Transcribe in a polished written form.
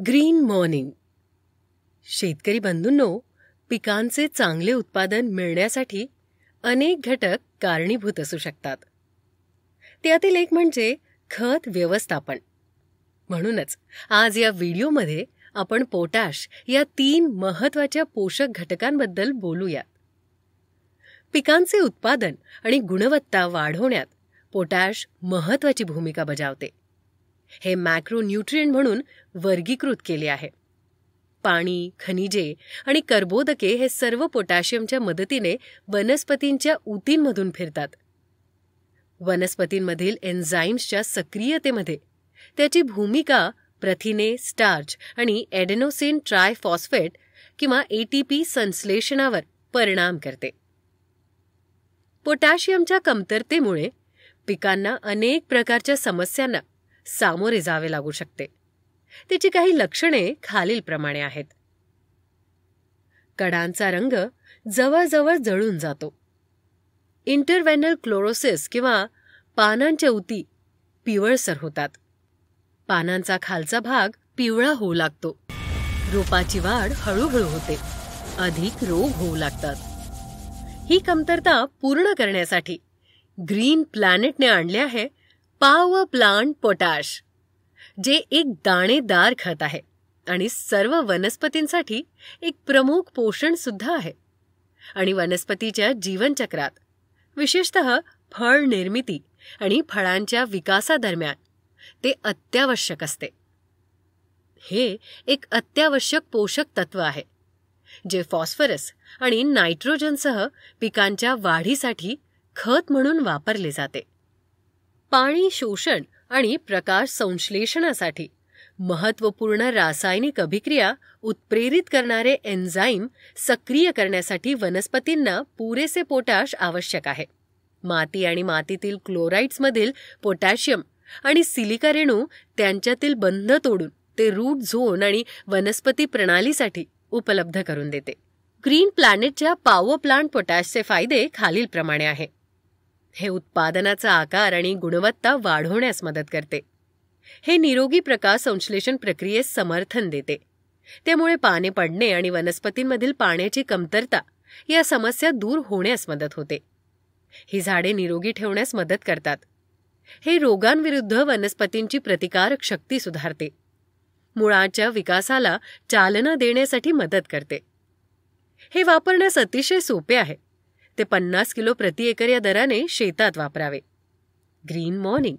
Green morning. शेतकरी बंधूंनो, पिकांचे चांगले उत्पादन मिळण्यासाठी अनेक घटक कारणीभूत असू शकतात. त्यातील एक म्हणजे खत व्यवस्थापन. म्हणूनच आज या व्हिडिओमध्ये आपण पोटॅश या 3 महत्त्वाच्या पोषक घटकांबद्दल बोलूया. पिकांचे उत्पादन आणि गुणवत्ता वाढवण्यात पोटॅश महत्त्वाची भूमिका बजावते. हे मॅक्रो न्यूट्रिएंट म्हणून वर्गीकृत केले आहे. पाणी, खनिजे आणि कर्बोदके हे सर्व पोटॅशियमच्या मदतीने वनस्पतींच्या ऊतींमधून फिरतात. वनस्पतींमधील एन्झाईम्सच्या सक्रियतेमध्ये त्याची भूमिका प्रथिने, स्टार्च आणि एडेनोसिन ट्रायफॉस्फेट किंवा ATP संश्लेषणावर परिणाम करते. पोटॅशियमच्या कमतरतेमुळे पिकांना अनेक प्रकारच्या समस्यांना सामोरे जावे लागू शकते. त्याची काही लक्षणे खालीलप्रमाणे आहेत. कडांचा रंग जवळजवळ जळून जातो. इंटरव्हेनल क्लोरोसिस किंवा पानांच्या ऊती पिवळसर होतात. पानांचा खालचा भाग पिवळा होऊ लागतो. रोपाची वाढ हळूहळू होते. अधिक रोग होऊ लागतात. ही कमतरता पूर्ण करण्यासाठी ग्रीन प्लॅनेटने आणले आहे पॉवर प्लांट पोटॅश, जे एक दाणेदार खत आहे आणि सर्व वनस्पतींसाठी एक प्रमुख पोषण सुद्धा आहे. आणि वनस्पतीच्या जीवनचक्रात, विशेषतः फळ निर्मिती आणि फळांच्या विकासादरम्यान ते अत्यावश्यक असते. हे एक अत्यावश्यक पोषक तत्व आहे जे फॉस्फरस आणि नायट्रोजनसह पिकांच्या वाढीसाठी खत म्हणून वापरले जाते. पाणी शोषण आणि प्रकाश संश्लेषणासाठी महत्त्वपूर्ण रासायनिक अभिक्रिया उत्प्रेरित करणारे एन्झाईम सक्रिय करण्यासाठी वनस्पतींना पुरेसे पोटॅश आवश्यक आहे. माती आणि मातीतील क्लोराइड्समधील पोटॅशियम आणि सिलिका रेणू त्यांच्यातील बंध तोडून ते रूट झोन आणि वनस्पती प्रणालीसाठी उपलब्ध करून देते. ग्रीन प्लॅनेटच्या पॉवर प्लांट पोटॅशचे फायदे खालीलप्रमाणे आहे. हे उत्पादनाचा आकार आणि गुणवत्ता वाढवण्यास मदत करते. हे निरोगी प्रकाश संश्लेषण प्रक्रियेस समर्थन देते. त्यामुळे पाने पडणे आणि वनस्पतींमधील पाण्याची कमतरता या समस्या दूर होण्यास मदत होते. ही झाडे निरोगी ठेवण्यास मदत करतात. हे रोगांविरुद्ध वनस्पतींची प्रतिकारक शक्ती सुधारते. मुळाच्या विकासाला चालना देण्यासाठी मदत करते. हे वापरण्यास अतिशय सोपे आहे. ते 50 किलो प्रति एकर या दराने शेतात वापरावे. Green morning.